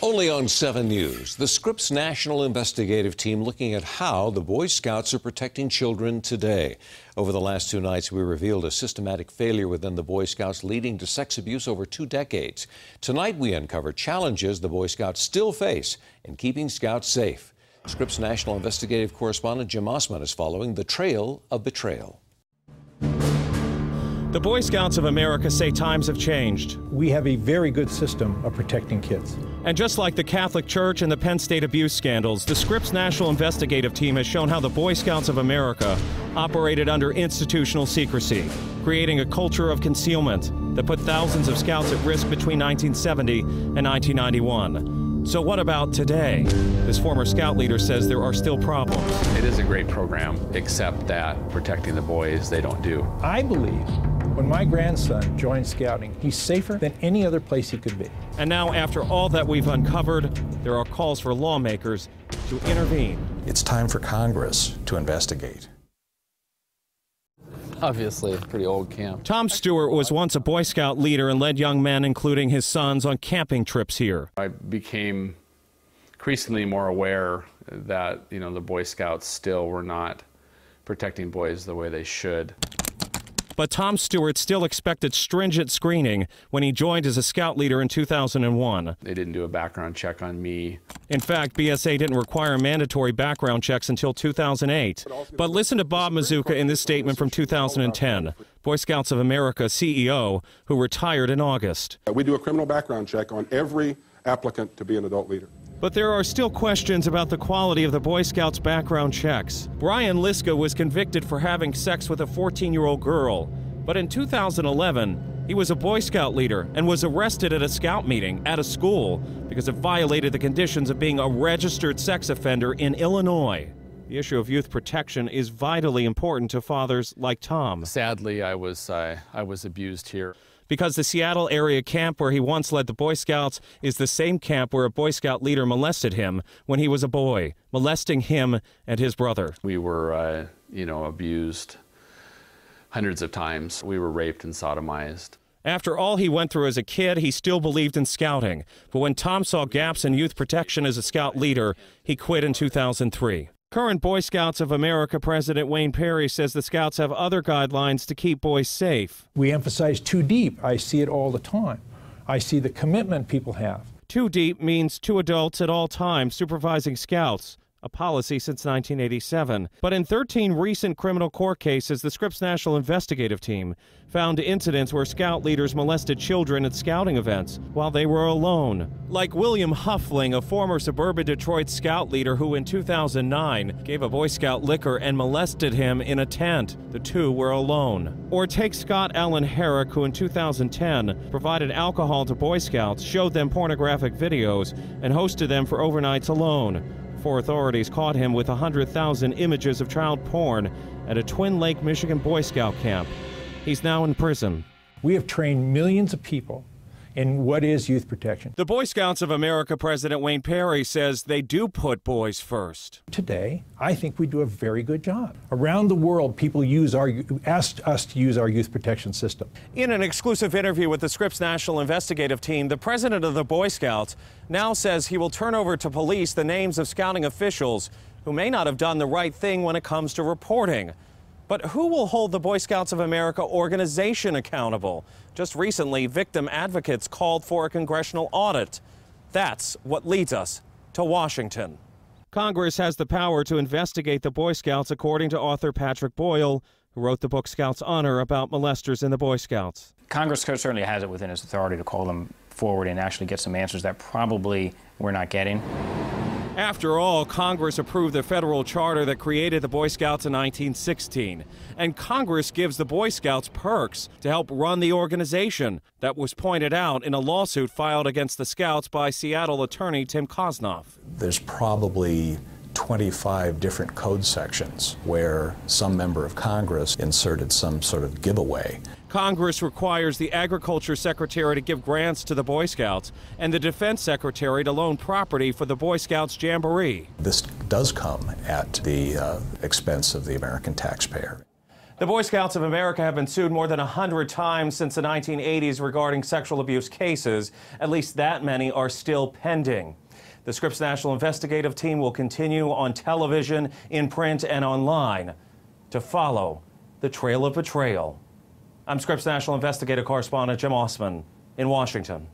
Only on 7 News, the Scripps National Investigative Team looking at how the Boy Scouts are protecting children today. Over the last 2 nights, we revealed a systematic failure within the Boy Scouts leading to sex abuse over 2 decades. Tonight, we uncover challenges the Boy Scouts still face in keeping Scouts safe. Scripps National Investigative Correspondent Jim Osman is following the trail of betrayal. The Boy Scouts of America say times have changed. We have a very good system of protecting kids. And just like the Catholic Church and the Penn State abuse scandals, the Scripps National Investigative Team has shown how the Boy Scouts of America operated under institutional secrecy, creating a culture of concealment that put thousands of scouts at risk between 1970 and 1991. So what about today? This former scout leader says there are still problems. It is a great program, except that protecting the boys, they don't do. I believe when my grandson joined scouting, he's safer than any other place he could be. And now, after all that we've uncovered, there are calls for lawmakers to intervene. It's time for Congress to investigate. Obviously, a pretty old camp. Tom Stewart was once a Boy Scout leader and led young men, including his sons, on camping trips here. I became increasingly more aware that, the Boy Scouts still were not protecting boys the way they should. But Tom Stewart still expected stringent screening when he joined as a scout leader in 2001. They didn't do a background check on me. In fact, BSA didn't require mandatory background checks until 2008. But listen to Bob Mazuka in this statement from 2010, Boy Scouts of America CEO, who retired in August. We do a criminal background check on every applicant to be an adult leader. But there are still questions about the quality of the Boy Scouts background checks. Brian Liska was convicted for having sex with a 14-year-old girl. But in 2011, he was a Boy Scout leader and was arrested at a scout meeting at a school because it violated the conditions of being a registered sex offender in Illinois. The issue of youth protection is vitally important to fathers like Tom. Sadly, I was abused here. Because the Seattle area camp where he once led the Boy Scouts is the same camp where a Boy Scout leader molested him when he was a boy, molesting him and his brother. We were, abused hundreds of times. We were raped and sodomized. After all he went through as a kid, he still believed in scouting. But when Tom saw gaps in youth protection as a scout leader, he quit in 2003. Current Boy Scouts of America President Wayne Perry says the Scouts have other guidelines to keep boys safe. We emphasize too deep. I see it all the time. I see the commitment people have. Too deep means 2 adults at all times supervising Scouts, a policy since 1987. But in 13 recent criminal court cases, the Scripps National Investigative Team found incidents where scout leaders molested children at scouting events while they were alone. Like William Huffling, a former suburban Detroit scout leader who in 2009 gave a Boy Scout liquor and molested him in a tent. The 2 were alone. Or take Scott Allen Herrick, who in 2010 provided alcohol to Boy Scouts, showed them pornographic videos, and hosted them for overnights alone. 4 authorities caught him with 100,000 images of child porn at a Twin Lake, Michigan Boy Scout camp. He's now in prison. We have trained millions of people in what is youth protection. The Boy Scouts of America President Wayne Perry says they do put boys first. Today, I think we do a very good job. Around the world, people asked us to use our youth protection system. In an exclusive interview with the Scripps National Investigative Team, the president of the Boy Scouts now says he will turn over to police the names of scouting officials who may not have done the right thing when it comes to reporting. But who will hold the Boy Scouts of America organization accountable? Just recently, victim advocates called for a congressional audit. That's what leads us to Washington. Congress has the power to investigate the Boy Scouts, according to author Patrick Boyle, who wrote the book Scouts Honor about molesters in the Boy Scouts. Congress certainly has it within its authority to call them forward and actually get some answers that probably we're not getting. After all, Congress approved the federal charter that created the Boy Scouts in 1916. And Congress gives the Boy Scouts perks to help run the organization. That was pointed out in a lawsuit filed against the Scouts by Seattle attorney Tim Kosnoff. There's probably 25 different code sections where some member of Congress inserted some sort of giveaway. Congress requires the Agriculture Secretary to give grants to the Boy Scouts and the Defense Secretary to loan property for the Boy Scouts Jamboree. This does come at the expense of the American taxpayer. The Boy Scouts of America have been sued more than 100 times since the 1980s regarding sexual abuse cases. At least that many are still pending. The Scripps National Investigative Team will continue on television, in print, and online to follow the trail of betrayal. I'm Scripps National Investigative Correspondent Jim Osman in Washington.